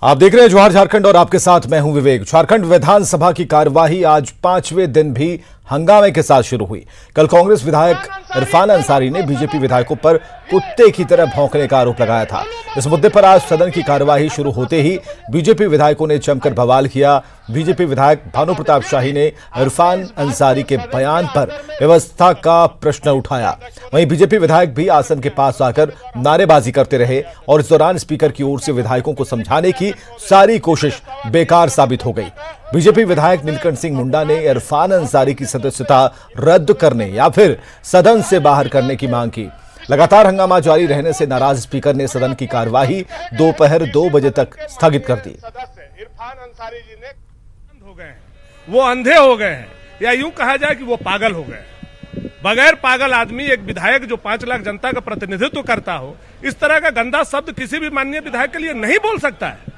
आप देख रहे हैं जवाहर झारखंड और आपके साथ मैं हूं विवेक। झारखंड विधानसभा की कार्यवाही आज 5वें दिन भी हंगामे के साथ शुरू हुई। कल कांग्रेस विधायक इरफान अंसारी ने बीजेपी विधायकों पर कुत्ते की तरह भौंकने का आरोप लगाया था। इस मुद्दे पर आज सदन की कार्यवाही शुरू होते ही बीजेपी विधायकों ने जमकर बवाल किया। बीजेपी विधायक भानु प्रताप शाही ने इरफान अंसारी के बयान पर व्यवस्था का प्रश्न उठाया। वहीं बीजेपी विधायक भी आसन के पास आकर नारेबाजी करते रहे और इस दौरान स्पीकर की ओर से विधायकों को समझाने की सारी कोशिश बेकार साबित हो गई। बीजेपी विधायक नीलकंठ सिंह मुंडा ने इरफान अंसारी की सदस्यता रद्द करने या फिर सदन से बाहर करने की मांग की। लगातार हंगामा जारी रहने से नाराज स्पीकर ने सदन की कार्यवाही दोपहर 2 बजे तक स्थगित कर दी। इरफान अंसारी जी ने हो गए हैं, वो अंधे हो गए हैं, या यूं कहा जाए कि वो पागल हो गए। बगैर पागल आदमी एक विधायक जो 5 लाख जनता का प्रतिनिधित्व करता हो, इस तरह का गंदा शब्द किसी भी माननीय विधायक के लिए नहीं बोल सकता है।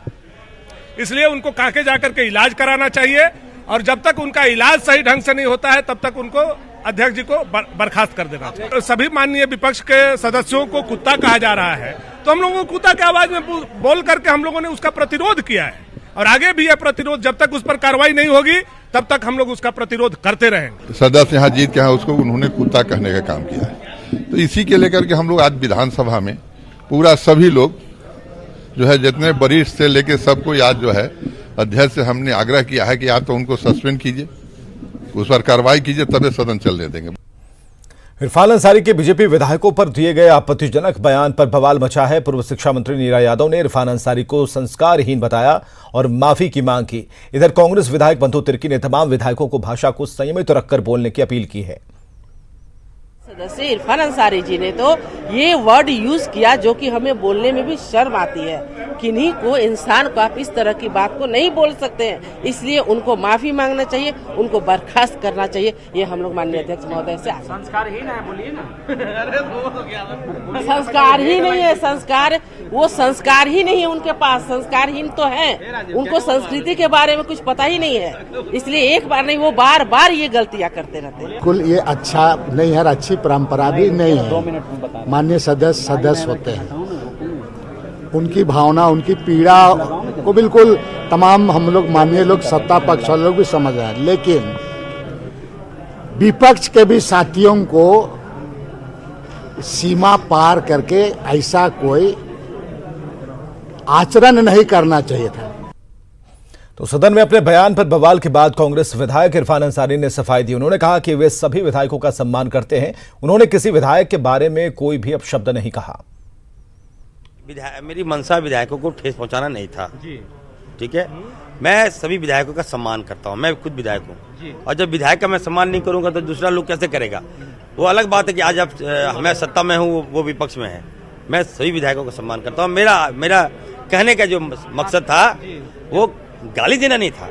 इसलिए उनको कांके जाकर के इलाज कराना चाहिए और जब तक उनका इलाज सही ढंग से नहीं होता है तब तक उनको अध्यक्ष जी को बर्खास्त कर देना चाहिए। तो सभी माननीय विपक्ष के सदस्यों को कुत्ता कहा जा रहा है, तो हम लोगों को कुत्ता की आवाज में बोल करके हम लोगों ने उसका प्रतिरोध किया है और आगे भी यह प्रतिरोध जब तक उस पर कार्रवाई नहीं होगी तब तक हम लोग उसका प्रतिरोध करते रहेंगे। सदस्य यहाँ जीत के उसको उन्होंने कुत्ता कहने का काम किया है, तो इसी के लेकर के हम लोग आज विधानसभा में पूरा सभी लोग जो है जितने वरिष्ठ से लेके सबको आज जो है अध्यक्ष से हमने आग्रह किया है कि या तो उनको सस्पेंड कीजिए, उस पर कार्रवाई कीजिए, तभी सदन चलने देंगे। इरफान अंसारी के बीजेपी विधायकों पर दिए गए आपत्तिजनक बयान पर बवाल मचा है। पूर्व शिक्षा मंत्री नीरा यादव ने इरफान अंसारी को संस्कारहीन बताया और माफी की मांग की। इधर कांग्रेस विधायक बंधु तिर्की ने तमाम विधायकों को भाषा को संयमित रखकर बोलने की अपील की है। सदस्य इरफान अंसारी जी ने तो ये वर्ड यूज किया जो कि हमें बोलने में भी शर्म आती है। किन्हीं को, इंसान को आप इस तरह की बात को नहीं बोल सकते हैं, इसलिए उनको माफी मांगना चाहिए, उनको बर्खास्त करना चाहिए। ये हम लोग माननीय अध्यक्ष महोदय से संस्कारहीन है, बोलिए ना। संस्कार ही नहीं है, संस्कार वो संस्कार ही नहीं है उनके पास, संस्कारहीन तो है, उनको संस्कृति के बारे में कुछ पता ही नहीं है, इसलिए एक बार नहीं वो बार बार ये गलतियां करते रहते हैं। बिल्कुल ये अच्छा नहीं है, अच्छी परंपरा भी नहीं है। माननीय सदस्य होते हैं, उनकी भावना, उनकी पीड़ा को बिल्कुल तमाम हम लोग माननीय लोग, सत्ता पक्ष वाले लोग भी समझ रहे हैं, लेकिन विपक्ष के भी साथियों को सीमा पार करके ऐसा कोई आचरण नहीं करना चाहिए था। तो सदन में अपने बयान पर बवाल के बाद कांग्रेस विधायक इरफान अंसारी ने सफाई दी। उन्होंने कहा कि वे सभी विधायकों का सम्मान करते हैं। उन्होंने किसी विधायक के बारे में कोई भी अपशब्द नहीं कहा। मेरी मंशा विधायकों को ठेस पहुंचाना नहीं था, ठीक है। मैं सभी विधायकों का सम्मान करता हूं, मैं खुद विधायक हूं, और जब विधायक का मैं सम्मान नहीं करूंगा तो दूसरा लोग कैसे करेगा। वो अलग बात है कि आज आप मैं सत्ता में हूं, वो विपक्ष में है। मैं सभी विधायकों का सम्मान करता हूं। मेरा कहने का जो मकसद था वो गाली देना नहीं था।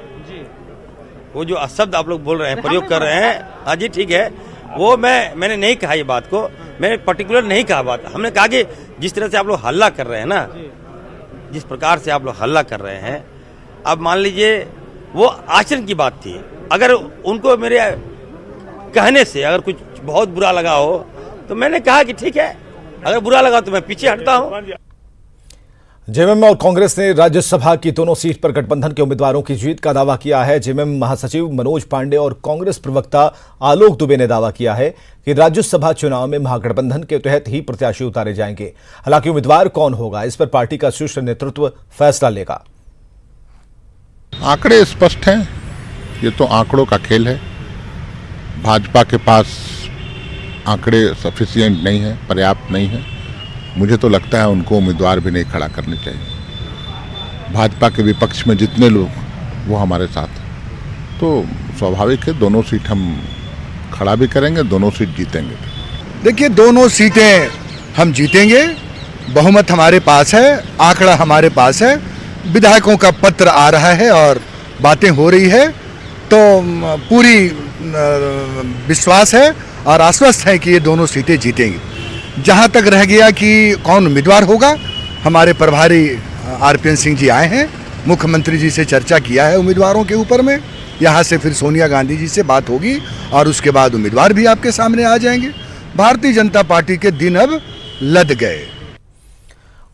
वो जो शब्द आप लोग बोल रहे हैं, प्रयोग कर रहे हैं, हाँ जी ठीक है, वो मैंने नहीं कहा ये बात को, मैंने पर्टिकुलर नहीं कहा बात। हमने कहा कि जिस तरह से आप लोग हल्ला कर रहे हैं ना, जिस प्रकार से आप लोग हल्ला कर रहे हैं, अब मान लीजिए वो आचरण की बात थी। अगर उनको मेरे कहने से अगर कुछ बहुत बुरा लगा हो तो मैंने कहा कि ठीक है, अगर बुरा लगा तो मैं पीछे हटता हूं। जेएमएम और कांग्रेस ने राज्यसभा की दोनों सीट पर गठबंधन के उम्मीदवारों की जीत का दावा किया है। जेएमएम महासचिव मनोज पांडे और कांग्रेस प्रवक्ता आलोक दुबे ने दावा किया है कि राज्यसभा चुनाव में महागठबंधन के तहत ही प्रत्याशी उतारे जाएंगे। हालांकि उम्मीदवार कौन होगा, इस पर पार्टी का शीर्ष नेतृत्व फैसला लेगा। आंकड़े स्पष्ट हैं, ये तो आंकड़ों का खेल है। भाजपा के पास आंकड़े सफिशिएंट नहीं है, पर्याप्त नहीं है। मुझे तो लगता है उनको उम्मीदवार भी नहीं खड़ा करने चाहिए। भाजपा के विपक्ष में जितने लोग वो हमारे साथ हैं, तो स्वाभाविक है दोनों सीट हम खड़ा भी करेंगे, दोनों सीट जीतेंगे। देखिए, दोनों सीटें हम जीतेंगे, बहुमत हमारे पास है, आंकड़ा हमारे पास है, विधायकों का पत्र आ रहा है और बातें हो रही है, तो पूरी विश्वास है और आश्वस्त है कि ये दोनों सीटें जीतेंगी। जहाँ तक रह गया कि कौन उम्मीदवार होगा, हमारे प्रभारी आरपीएन सिंह जी आए हैं, मुख्यमंत्री जी से चर्चा किया है उम्मीदवारों के ऊपर में। यहाँ से फिर सोनिया गांधी जी से बात होगी और उसके बाद उम्मीदवार भी आपके सामने आ जाएंगे। भारतीय जनता पार्टी के दिन अब लद गए।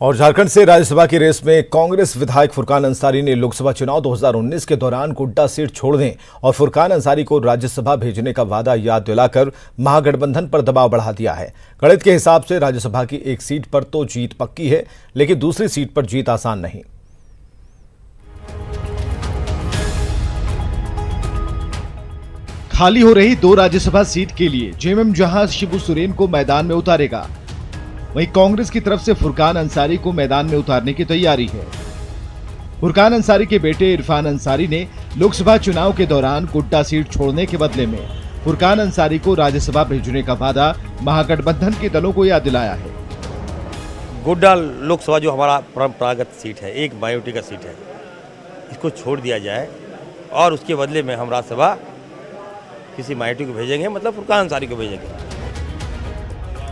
और झारखंड से राज्यसभा की रेस में कांग्रेस विधायक फुरकान अंसारी ने लोकसभा चुनाव 2019 के दौरान गोड्डा सीट छोड़ने और फुरकान अंसारी को राज्यसभा भेजने का वादा याद दिलाकर महागठबंधन पर दबाव बढ़ा दिया है। गणित के हिसाब से राज्यसभा की एक सीट पर तो जीत पक्की है, लेकिन दूसरी सीट पर जीत आसान नहीं। खाली हो रही 2 राज्यसभा सीट के लिए जेएमएम जहां शिबू सोरेन को मैदान में उतारेगा, वहीं कांग्रेस की तरफ से फुरकान अंसारी को मैदान में उतारने की तैयारी है। फुरकान अंसारी के बेटे इरफान अंसारी ने लोकसभा चुनाव के दौरान गोड्डा सीट छोड़ने के बदले में फुरकान अंसारी को राज्यसभा भेजने का वादा महागठबंधन के दलों को याद दिलाया है। गोड्डा लोकसभा जो हमारा परंपरागत सीट है, एक माइनॉरिटी का सीट है, इसको छोड़ दिया जाए और उसके बदले में हम राज्यसभा किसी माइनॉरिटी को भेजेंगे, मतलब फुरकान अंसारी को भेजेंगे।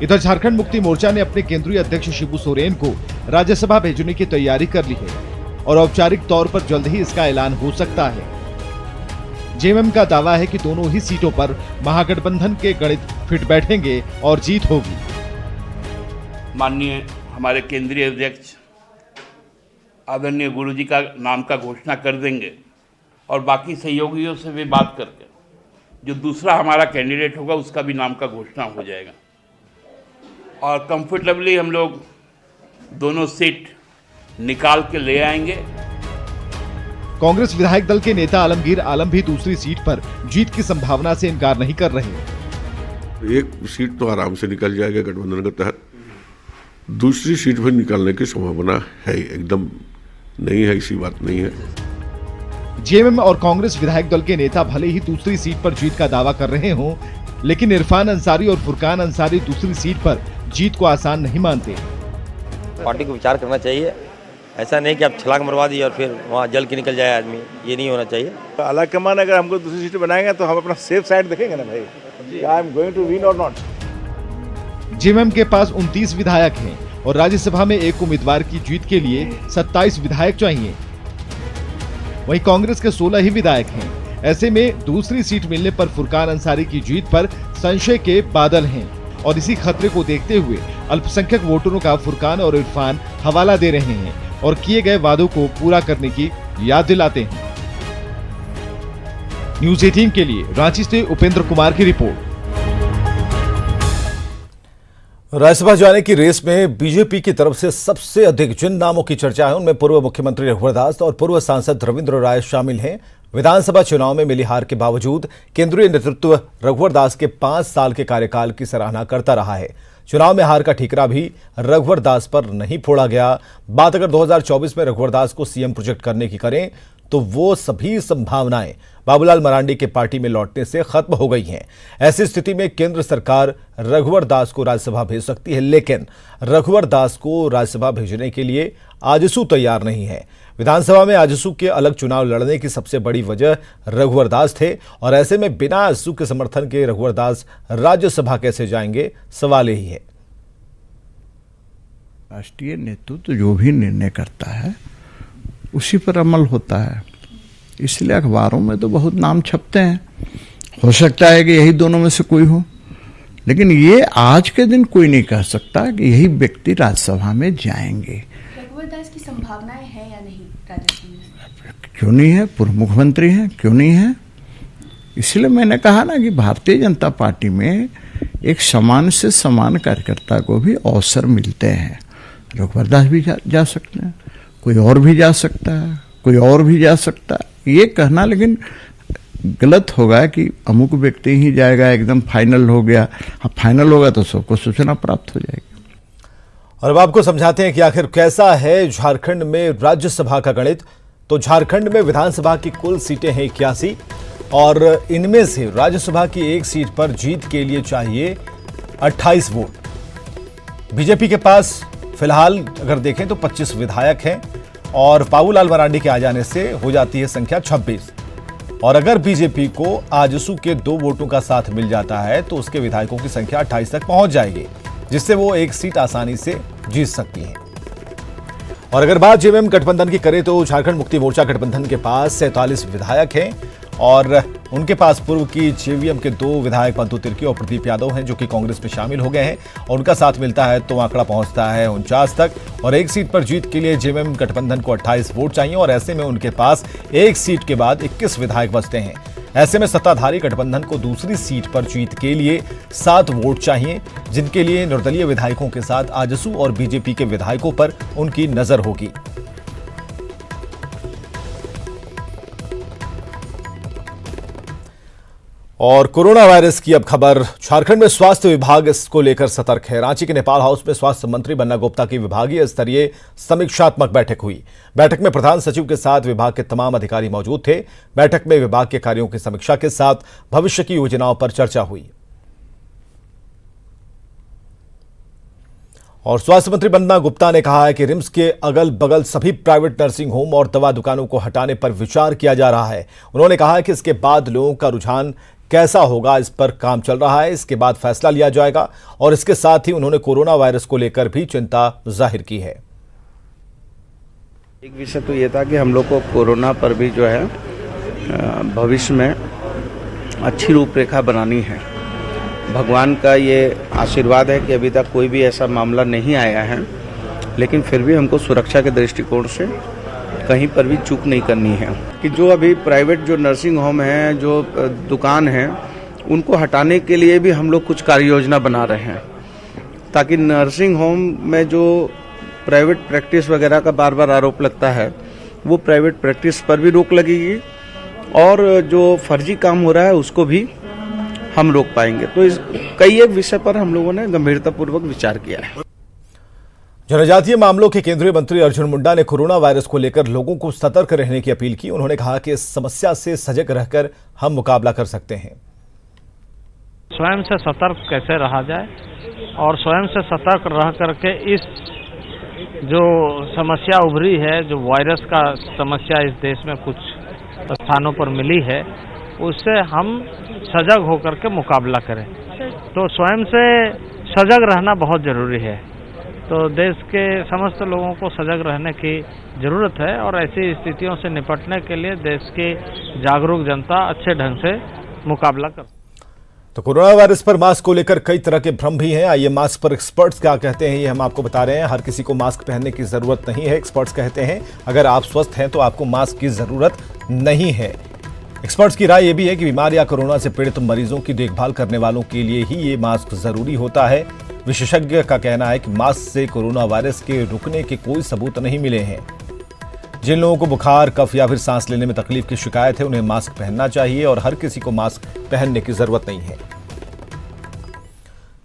इधर झारखंड मुक्ति मोर्चा ने अपने केंद्रीय अध्यक्ष शिबू सोरेन को राज्यसभा भेजने की तैयारी कर ली है और औपचारिक तौर पर जल्द ही इसका ऐलान हो सकता है। जेएमएम का दावा है कि दोनों ही सीटों पर महागठबंधन के गणित फिट बैठेंगे और जीत होगी। माननीय हमारे केंद्रीय अध्यक्ष आदरणीय गुरुजी का नाम का घोषणा कर देंगे और बाकी सहयोगियों से भी बात करके जो दूसरा हमारा कैंडिडेट होगा उसका भी नाम का घोषणा हो जाएगा और कंफर्टेबली हम लोग दोनों सीट निकाल के ले आएंगे। कांग्रेस विधायक दल के नेता आलमगीर आलम भी दूसरी सीट पर जीत की संभावना से इनकार नहीं कर रहे। एक सीट तो आराम से निकल जाएगा गठबंधन के तहत, दूसरी सीट पर निकालने की संभावना है एकदम नहीं है, ऐसी बात नहीं है। जेएमएम और कांग्रेस विधायक दल के नेता भले ही दूसरी सीट पर जीत का दावा कर रहे हों, लेकिन इरफान अंसारी और फुरकान अंसारी दूसरी सीट पर जीत को आसान नहीं मानते। पार्टी को विचार करना चाहिए, ऐसा नहीं कि आप छलांग मरवा दिए और फिर वहाँ जल के निकल जाए आदमी, ये नहीं होना चाहिए। आलाकमान अगर हमको दूसरी सीट बनाएंगे तो हम अपना सेफ साइड देखेंगे ना भाई, I am going to win or not. JMM के पास 29 विधायक हैं और राज्यसभा में एक उम्मीदवार की जीत के लिए 27 विधायक चाहिए। वहीं कांग्रेस के 16 ही विधायक हैं। ऐसे में दूसरी सीट मिलने पर फुरकान अंसारी की जीत पर संशय के बादल हैं और इसी खतरे को देखते हुए अल्पसंख्यक वोटरों का फुरकान और इरफान हवाला दे रहे हैं और किए गए वादों को पूरा करने की याद दिलाते हैं। न्यूज़ 18 के लिए रांची से उपेंद्र कुमार की रिपोर्ट। राज्यसभा जाने की रेस में बीजेपी की तरफ से सबसे अधिक जिन नामों की चर्चा है उनमें पूर्व मुख्यमंत्री रघुवर दास और पूर्व सांसद रविंद्र राय शामिल हैं। विधानसभा चुनाव में मिली हार के बावजूद केंद्रीय नेतृत्व रघुवर दास के 5 साल के कार्यकाल की सराहना करता रहा है। चुनाव में हार का ठीकरा भी रघुवर दास पर नहीं फोड़ा गया। बात अगर 2024 में रघुवर दास को सीएम प्रोजेक्ट करने की करें तो वो सभी संभावनाएं बाबूलाल मरांडी के पार्टी में लौटने से खत्म हो गई हैं। ऐसी स्थिति में केंद्र सरकार रघुवर दास को राज्यसभा भेज सकती है, लेकिन रघुवर दास को राज्यसभा भेजने के लिए आजसू तैयार नहीं है। विधानसभा में आजसू के अलग चुनाव लड़ने की सबसे बड़ी वजह रघुवर दास थे और ऐसे में बिना आजसू के समर्थन के रघुवर दास राज्यसभा कैसे जाएंगे, सवाल यही है। राष्ट्रीय नेतृत्व जो भी निर्णय करता है उसी पर अमल होता है, इसलिए अखबारों में तो बहुत नाम छपते हैं। हो सकता है कि यही दोनों में से कोई हो, लेकिन ये आज के दिन कोई नहीं कह सकता कि यही व्यक्ति राज्यसभा में जाएंगे। रघुवर दास की संभावनाएं हैं या नहीं राज्यसभा में? क्यों नहीं है, पूर्व मुख्यमंत्री हैं, क्यों नहीं है। इसलिए मैंने कहा ना कि भारतीय जनता पार्टी में एक समान से समान कार्यकर्ता को भी अवसर मिलते हैं। रघुवर दास भी जा सकते हैं, कोई और भी जा सकता है, कोई और भी जा सकता है। ये कहना लेकिन गलत होगा कि अमुक व्यक्ति ही जाएगा, एकदम फाइनल हो गया। हाँ, फाइनल होगा तो सबको सूचना प्राप्त हो जाएगी। और अब आपको समझाते हैं कि आखिर कैसा है झारखंड में राज्यसभा का गणित। तो झारखंड में विधानसभा की कुल सीटें हैं 81 और इनमें से राज्यसभा की एक सीट पर जीत के लिए चाहिए 28 वोट। बीजेपी के पास फिलहाल अगर देखें तो 25 विधायक हैं और बाबूलाल मरांडी के आ जाने से हो जाती है संख्या 26। और अगर बीजेपी को आजसू के 2 वोटों का साथ मिल जाता है तो उसके विधायकों की संख्या 28 तक पहुंच जाएगी, जिससे वो एक सीट आसानी से जीत सकती है। और अगर बात जेएमएम गठबंधन की करें तो झारखंड मुक्ति मोर्चा गठबंधन के पास 47 विधायक हैं और उनके पास पूर्व की जेवीएम के 2 विधायक पंतु तिर्की और प्रदीप यादव हैं, जो कि कांग्रेस में शामिल हो गए हैं और उनका साथ मिलता है तो आंकड़ा पहुंचता है 49 तक। और एक सीट पर जीत के लिए जेवीएम गठबंधन को 28 वोट चाहिए और ऐसे में उनके पास एक सीट के बाद 21 विधायक बचते हैं। ऐसे में सत्ताधारी गठबंधन को दूसरी सीट पर जीत के लिए 7 वोट चाहिए, जिनके लिए निर्दलीय विधायकों के साथ आजसू और बीजेपी के विधायकों पर उनकी नजर होगी। और कोरोना वायरस की अब खबर। झारखंड में स्वास्थ्य विभाग इसको लेकर सतर्क है। रांची के नेपाल हाउस में स्वास्थ्य मंत्री बन्ना गुप्ता की विभागीय स्तरीय समीक्षात्मक बैठक हुई। बैठक में प्रधान सचिव के साथ विभाग के तमाम अधिकारी मौजूद थे। बैठक में विभाग के कार्यों की समीक्षा के साथ भविष्य की योजनाओं पर चर्चा हुई। और स्वास्थ्य मंत्री बन्ना गुप्ता ने कहा है कि रिम्स के अगल बगल सभी प्राइवेट नर्सिंग होम और दवा दुकानों को हटाने पर विचार किया जा रहा है। उन्होंने कहा है कि इसके बाद लोगों का रुझान कैसा होगा, इस पर काम चल रहा है, इसके बाद फैसला लिया जाएगा। और इसके साथ ही उन्होंने कोरोना वायरस को लेकर भी चिंता जाहिर की है। एक विषय तो ये था कि हम लोग को कोरोना पर भी जो है भविष्य में अच्छी रूपरेखा बनानी है। भगवान का ये आशीर्वाद है कि अभी तक कोई भी ऐसा मामला नहीं आया है, लेकिन फिर भी हमको सुरक्षा के दृष्टिकोण से कहीं पर भी चूक नहीं करनी है कि जो अभी प्राइवेट जो नर्सिंग होम हैं, जो दुकान हैं, उनको हटाने के लिए भी हम लोग कुछ कार्य योजना बना रहे हैं, ताकि नर्सिंग होम में जो प्राइवेट प्रैक्टिस वगैरह का बार बार आरोप लगता है, वो प्राइवेट प्रैक्टिस पर भी रोक लगेगी और जो फर्जी काम हो रहा है उसको भी हम रोक पाएंगे। तो इस कई एक विषय पर हम लोगों ने गंभीरतापूर्वक विचार किया है। जनजातीय मामलों के केंद्रीय मंत्री अर्जुन मुंडा ने कोरोना वायरस को लेकर लोगों को सतर्क रहने की अपील की। उन्होंने कहा कि इस समस्या से सजग रहकर हम मुकाबला कर सकते हैं। स्वयं से सतर्क कैसे रहा जाए और स्वयं से सतर्क रह करके इस जो समस्या उभरी है, जो वायरस का समस्या इस देश में कुछ स्थानों पर मिली है, उससे हम सजग होकर के मुकाबला करें। तो स्वयं से सजग रहना बहुत जरूरी है। तो देश के समस्त लोगों को सजग रहने की जरूरत है और ऐसी स्थितियों से निपटने के लिए देश की जागरूक जनता अच्छे ढंग से मुकाबला कर। तो कोरोना वायरस पर मास्क को लेकर कई तरह के भ्रम भी हैं। आइए मास्क पर एक्सपर्ट्स क्या कहते हैं ये हम आपको बता रहे हैं। हर किसी को मास्क पहनने की जरूरत नहीं है। एक्सपर्ट्स कहते हैं अगर आप स्वस्थ हैं तो आपको मास्क की जरूरत नहीं है। एक्सपर्ट्स की राय यह भी है कि बीमार या कोरोना से पीड़ित मरीजों की देखभाल करने वालों के लिए ही ये मास्क जरूरी होता है। विशेषज्ञ का कहना है कि मास्क से कोरोना वायरस के रुकने के कोई सबूत नहीं मिले हैं। जिन लोगों को बुखार, कफ या फिर सांस लेने में तकलीफ की शिकायत है, उन्हें मास्क पहनना चाहिए और हर किसी को मास्क पहनने की जरूरत नहीं है।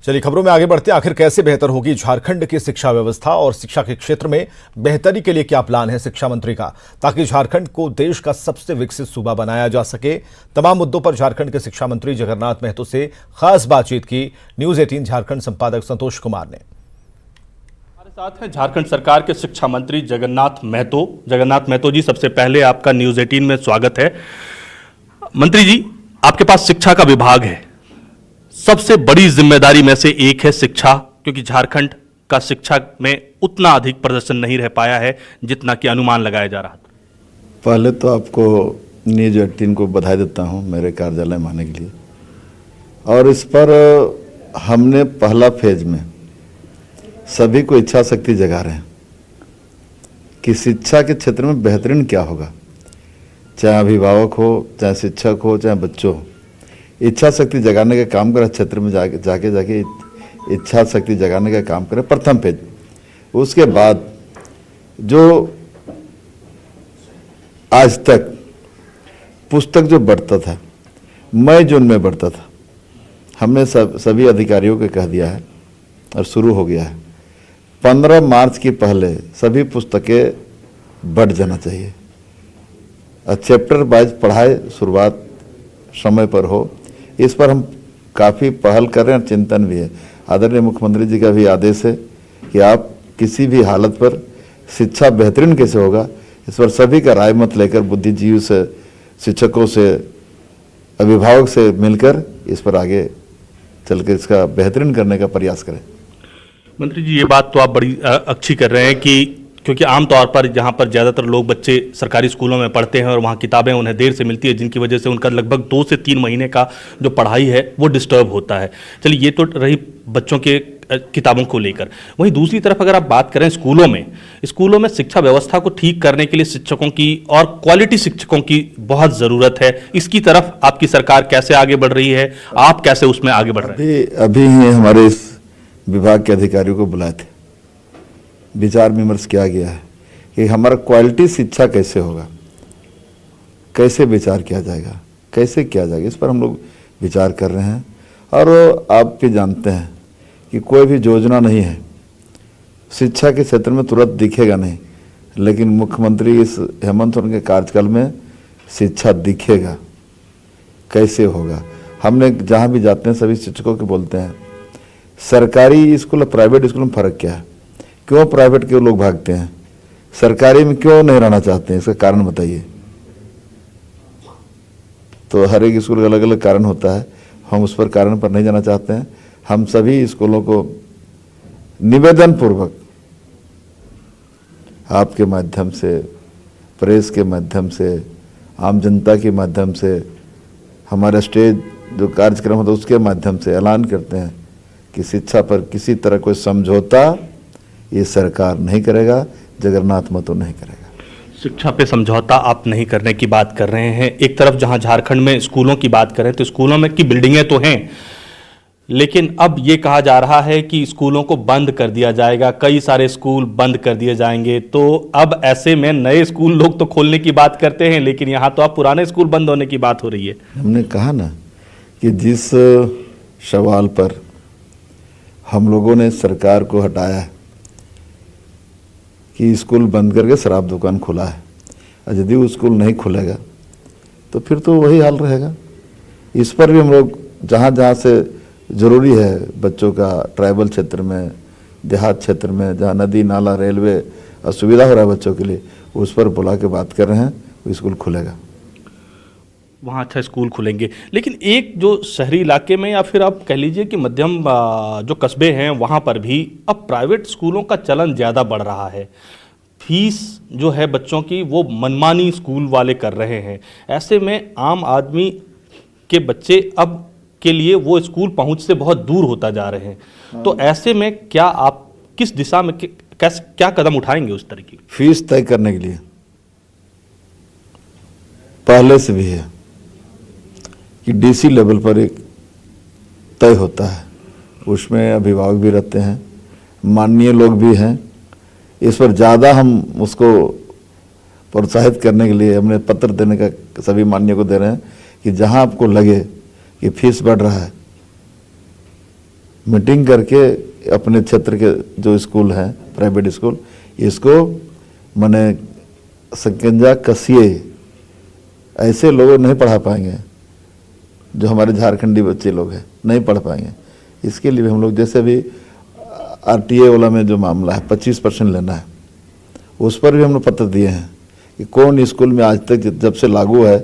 चलिए खबरों में आगे बढ़ते हैं। आखिर कैसे बेहतर होगी झारखंड की शिक्षा व्यवस्था और शिक्षा के क्षेत्र में बेहतरी के लिए क्या प्लान है शिक्षा मंत्री का, ताकि झारखंड को देश का सबसे विकसित सूबा बनाया जा सके। तमाम मुद्दों पर झारखंड के शिक्षा मंत्री जगन्नाथ महतो से खास बातचीत की न्यूज 18 झारखंड संपादक संतोष कुमार ने। हमारे साथ हैं झारखंड सरकार के शिक्षा मंत्री जगन्नाथ महतो। जगन्नाथ महतो जी, सबसे पहले आपका न्यूज 18 में स्वागत है। मंत्री जी, आपके पास शिक्षा का विभाग है, सबसे बड़ी जिम्मेदारी में से एक है शिक्षा, क्योंकि झारखंड का शिक्षा में उतना अधिक प्रदर्शन नहीं रह पाया है जितना कि अनुमान लगाया जा रहा था। पहले तो आपको न्यूज 18 को बधाई देता हूं मेरे कार्यालय में आने के लिए। और इस पर हमने पहला फेज में सभी को इच्छा शक्ति जगा रहे हैं कि शिक्षा के क्षेत्र में बेहतरीन क्या होगा, चाहे अभिभावक हो, चाहे शिक्षक हो, चाहे बच्चों हो। इच्छा शक्ति जगाने का काम करें, क्षेत्र में जाके इच्छा शक्ति जगाने का काम करें, प्रथम पेज। उसके बाद जो आज तक पुस्तक जो बढ़ता था, मई जून में बढ़ता था, हमने सभी अधिकारियों को कह दिया है और शुरू हो गया है 15 मार्च के पहले सभी पुस्तकें बढ़ जाना चाहिए। चैप्टर वाइज पढ़ाई शुरुआत समय पर हो, इस पर हम काफ़ी पहल कर रहे हैं, चिंतन भी है। आदरणीय मुख्यमंत्री जी का भी आदेश है कि आप किसी भी हालत पर शिक्षा बेहतरीन कैसे होगा, इस पर सभी का राय मत लेकर बुद्धिजीवी से, शिक्षकों से, अभिभावक से मिलकर इस पर आगे चलकर इसका बेहतरीन करने का प्रयास करें। मंत्री जी, ये बात तो आप बड़ी अच्छी कर रहे हैं कि क्योंकि आमतौर पर यहाँ पर ज़्यादातर लोग बच्चे सरकारी स्कूलों में पढ़ते हैं और वहाँ किताबें उन्हें देर से मिलती है, जिनकी वजह से उनका लगभग 2 से 3 महीने का जो पढ़ाई है वो डिस्टर्ब होता है। चलिए, ये तो रही बच्चों के किताबों को लेकर। वहीं दूसरी तरफ अगर आप बात करें स्कूलों में शिक्षा व्यवस्था को ठीक करने के लिए शिक्षकों की और क्वालिटी शिक्षकों की बहुत ज़रूरत है। इसकी तरफ आपकी सरकार कैसे आगे बढ़ रही है, आप कैसे उसमें आगे बढ़ रहे हैं? अभी ही हमारे इस विभाग के अधिकारियों को बुलाए थे, विचार विमर्श किया गया है कि हमारा क्वालिटी शिक्षा कैसे होगा, कैसे विचार किया जाएगा, कैसे किया जाएगा, इस पर हम लोग विचार कर रहे हैं। और आप भी जानते हैं कि कोई भी योजना नहीं है शिक्षा के क्षेत्र में तुरंत दिखेगा नहीं, लेकिन मुख्यमंत्री इस हेमंत सोरेन के कार्यकाल में शिक्षा दिखेगा, कैसे होगा। हमने जहाँ भी जाते हैं सभी शिक्षकों के बोलते हैं सरकारी स्कूल और प्राइवेट स्कूल में फ़र्क क्या है, क्यों प्राइवेट के लोग भागते हैं, सरकारी में क्यों नहीं रहना चाहते हैं, इसका कारण बताइए। तो हर एक स्कूल का अलग अलग कारण होता है, हम उस पर कारण पर नहीं जाना चाहते हैं। हम सभी स्कूलों को निवेदन पूर्वक आपके माध्यम से, प्रेस के माध्यम से, आम जनता के माध्यम से, हमारा स्टेज जो कार्यक्रम होता है उसके माध्यम से ऐलान करते हैं कि शिक्षा पर किसी तरह कोई समझौता ये सरकार नहीं करेगा, जगन्नाथ महतो नहीं करेगा। शिक्षा पे समझौता आप नहीं करने की बात कर रहे हैं। एक तरफ जहां झारखंड में स्कूलों की बात करें तो स्कूलों में की बिल्डिंगें तो हैं, लेकिन अब ये कहा जा रहा है कि स्कूलों को बंद कर दिया जाएगा, कई सारे स्कूल बंद कर दिए जाएंगे। तो अब ऐसे में नए स्कूल लोग तो खोलने की बात करते हैं, लेकिन यहाँ तो अब पुराने स्कूल बंद होने की बात हो रही है। हमने कहा ना कि जिस सवाल पर हम लोगों ने सरकार को हटाया है कि स्कूल बंद करके शराब दुकान खुला है, और यदि वो स्कूल नहीं खुलेगा तो फिर तो वही हाल रहेगा। इस पर भी हम लोग जहाँ जहाँ से ज़रूरी है बच्चों का, ट्राइबल क्षेत्र में, देहात क्षेत्र में जहाँ नदी नाला रेलवे असुविधा हो रहा है बच्चों के लिए, उस पर बुला के बात कर रहे हैं, वो स्कूल खुलेगा, वहाँ अच्छा स्कूल खुलेंगे। लेकिन एक जो शहरी इलाके में या फिर आप कह लीजिए कि मध्यम जो कस्बे हैं वहाँ पर भी अब प्राइवेट स्कूलों का चलन ज़्यादा बढ़ रहा है। फीस जो है बच्चों की वो मनमानी स्कूल वाले कर रहे हैं। ऐसे में आम आदमी के बच्चे अब के लिए वो स्कूल पहुँच से बहुत दूर होता जा रहे हैं। तो ऐसे में क्या आप किस दिशा में क्या कदम उठाएंगे उस तरह की? फीस तय करने के लिए पहले से भी है कि डीसी लेवल पर एक तय होता है, उसमें अभिभावक भी रहते हैं, माननीय लोग भी हैं। इस पर ज़्यादा हम उसको प्रोत्साहित करने के लिए हमने पत्र देने का सभी माननीय को दे रहे हैं कि जहां आपको लगे कि फीस बढ़ रहा है, मीटिंग करके अपने क्षेत्र के जो स्कूल हैं प्राइवेट स्कूल, इसको माने संकंजा कसिए। ऐसे लोग नहीं पढ़ा पाएंगे जो हमारे झारखंडी बच्चे लोग हैं, नहीं पढ़ पाएंगे। इसके लिए हम लोग जैसे भी आरटीए वाला में जो मामला है 25% लेना है, उस पर भी हम लोग पत्र दिए हैं कि कौन स्कूल में आज तक जब से लागू है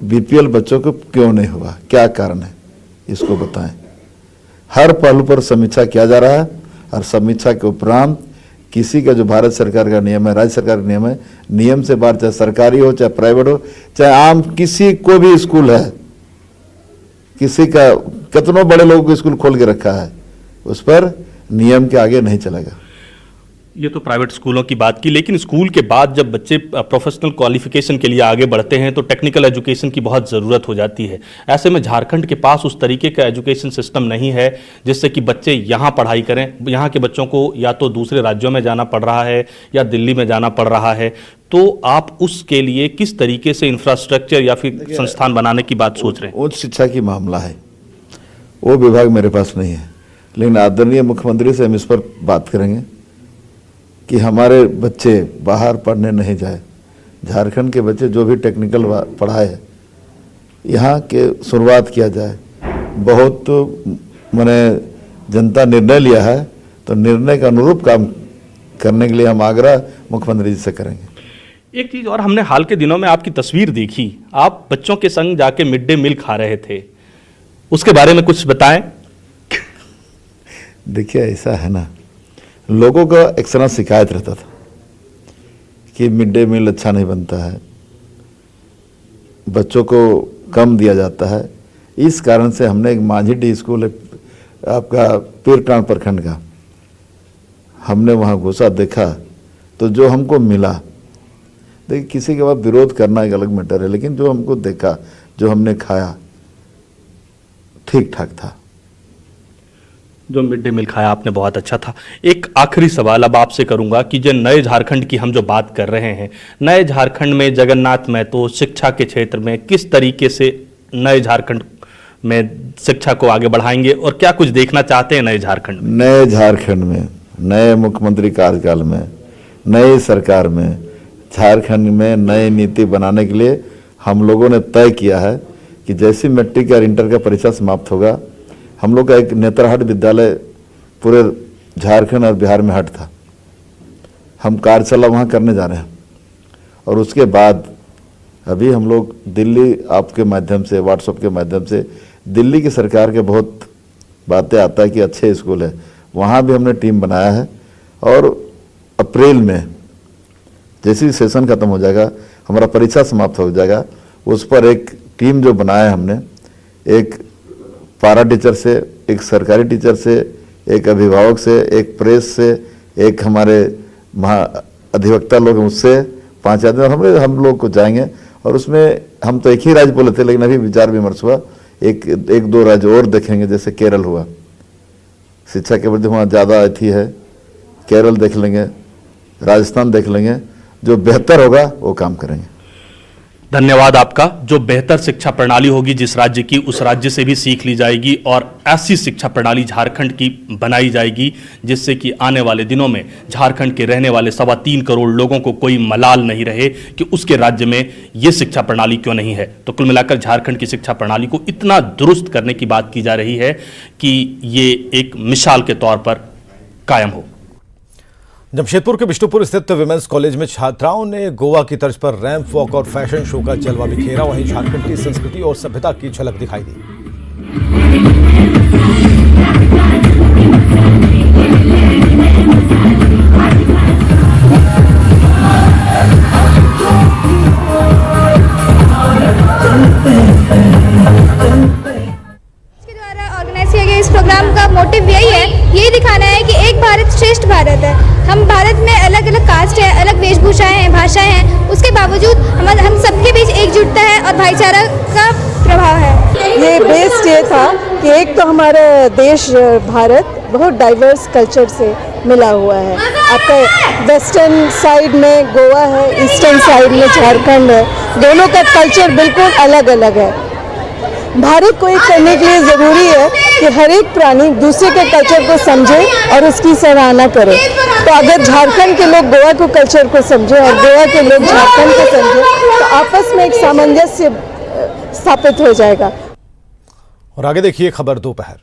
बीपीएल बच्चों को क्यों नहीं हुआ, क्या कारण है, इसको बताएं। हर पहलू पर समीक्षा किया जा रहा है और समीक्षा के उपरांत किसी का जो भारत सरकार का नियम है, राज्य सरकार का नियम है, नियम से बाहर चाहे सरकारी हो चाहे प्राइवेट हो चाहे आम किसी को भी स्कूल है, किसी का कितनों बड़े लोगों को स्कूल खोल के रखा है, उस पर नियम के आगे नहीं चलेगा। ये तो प्राइवेट स्कूलों की बात की, लेकिन स्कूल के बाद जब बच्चे प्रोफेशनल क्वालिफिकेशन के लिए आगे बढ़ते हैं तो टेक्निकल एजुकेशन की बहुत ज़रूरत हो जाती है। ऐसे में झारखंड के पास उस तरीके का एजुकेशन सिस्टम नहीं है जिससे कि बच्चे यहाँ पढ़ाई करें। यहाँ के बच्चों को या तो दूसरे राज्यों में जाना पड़ रहा है या दिल्ली में जाना पड़ रहा है। तो आप उसके लिए किस तरीके से इंफ्रास्ट्रक्चर या फिर संस्थान बनाने की बात सोच रहे हैं? उच्च शिक्षा की मामला है, वो विभाग मेरे पास नहीं है, लेकिन आदरणीय मुख्यमंत्री से हम इस पर बात करेंगे कि हमारे बच्चे बाहर पढ़ने नहीं जाए। झारखंड के बच्चे जो भी टेक्निकल पढ़ाए यहाँ के शुरुआत किया जाए। बहुत मैंने जनता निर्णय लिया है, तो निर्णय के अनुरूप काम करने के लिए हम आग्रह मुख्यमंत्री जी से करेंगे। एक चीज़ और, हमने हाल के दिनों में आपकी तस्वीर देखी, आप बच्चों के संग जाके मिड डे मील खा रहे थे, उसके बारे में कुछ बताएं। देखिए ऐसा है ना, लोगों का एक तरह शिकायत रहता था कि मिड डे मील अच्छा नहीं बनता है, बच्चों को कम दिया जाता है। इस कारण से हमने एक माझीडीह स्कूल है आपका पीरटांड प्रखंड का, हमने वहाँ घुसा, देखा तो जो हमको मिला, देखिए किसी के बाद विरोध करना एक अलग मैटर है, लेकिन जो हमको देखा, जो हमने खाया, ठीक ठाक था। जो मिड डे मील खाया आपने बहुत अच्छा था। एक आखिरी सवाल अब आपसे करूंगा कि जो नए झारखंड की हम जो बात कर रहे हैं, नए झारखंड में जगन्नाथ महतो शिक्षा के क्षेत्र में किस तरीके से नए झारखंड में शिक्षा को आगे बढ़ाएंगे और क्या कुछ देखना चाहते हैं नए झारखंड में? नए झारखंड में, नए मुख्यमंत्री कार्यकाल में, नई सरकार में, झारखंड में नई नीति बनाने के लिए हम लोगों ने तय किया है कि जैसे मैट्रिक और इंटर का परीक्षा समाप्त होगा, हम लोग का एक नेत्रहाट विद्यालय पूरे झारखंड और बिहार में हट था, हम कार्यशाला वहाँ करने जा रहे हैं। और उसके बाद अभी हम लोग दिल्ली आपके माध्यम से, व्हाट्सएप के माध्यम से दिल्ली की सरकार के बहुत बातें आता है कि अच्छे स्कूल है, वहाँ भी हमने टीम बनाया है। और अप्रैल में जैसे ही सेशन खत्म हो जाएगा, हमारा परीक्षा समाप्त हो जाएगा, उस पर एक टीम जो बनाया है हमने, एक पारा टीचर से, एक सरकारी टीचर से, एक अभिभावक से, एक प्रेस से, एक हमारे महा अधिवक्ता लोग हैं उससे 5 आदमी, और हम लोग को जाएंगे। और उसमें हम तो एक ही राज्य बोले थे, लेकिन अभी विचार विमर्श हुआ, एक दो राज्य और देखेंगे, जैसे केरल हुआ, शिक्षा के प्रति वहाँ ज़्यादा अथी है, केरल देख लेंगे, राजस्थान देख लेंगे, जो बेहतर होगा वो काम करेंगे। धन्यवाद आपका। जो बेहतर शिक्षा प्रणाली होगी जिस राज्य की, उस राज्य से भी सीख ली जाएगी और ऐसी शिक्षा प्रणाली झारखंड की बनाई जाएगी जिससे कि आने वाले दिनों में झारखंड के रहने वाले 3.25 करोड़ लोगों को कोई मलाल नहीं रहे कि उसके राज्य में ये शिक्षा प्रणाली क्यों नहीं है। तो कुल मिलाकर झारखंड की शिक्षा प्रणाली को इतना दुरुस्त करने की बात की जा रही है कि ये एक मिसाल के तौर पर कायम हो। जमशेदपुर के बिष्टुपुर स्थित विमेंस कॉलेज में छात्राओं ने गोवा की तर्ज पर रैंप वॉक और फैशन शो का जलवा बिखेरा। वहीं झारखंड की संस्कृति और सभ्यता की झलक दिखाई दी। इस प्रोग्राम का मोटिव यही दिखाना है कि एक भारत श्रेष्ठ भारत है। हम भारत में अलग अलग कास्ट है, अलग वेशभूषाएं हैं, भाषाएं हैं, उसके बावजूद हम सबके बीच एकजुटता है और भाईचारा का प्रभाव है। ये बेस्ड ये था कि एक तो हमारा देश भारत बहुत डाइवर्स कल्चर से मिला हुआ है। आपका वेस्टर्न साइड में गोवा है, ईस्टर्न साइड में झारखंड है, दोनों का कल्चर बिल्कुल अलग अलग है। भारत को एक करने के लिए ज़रूरी है कि हर एक प्राणी दूसरे के कल्चर को समझे और उसकी सराहना करे। तो अगर झारखंड के लोग गोवा को कल्चर को समझे और गोवा के लोग झारखंड को समझे तो आपस में एक सामंजस्य स्थापित हो जाएगा। और आगे देखिए खबर दोपहर।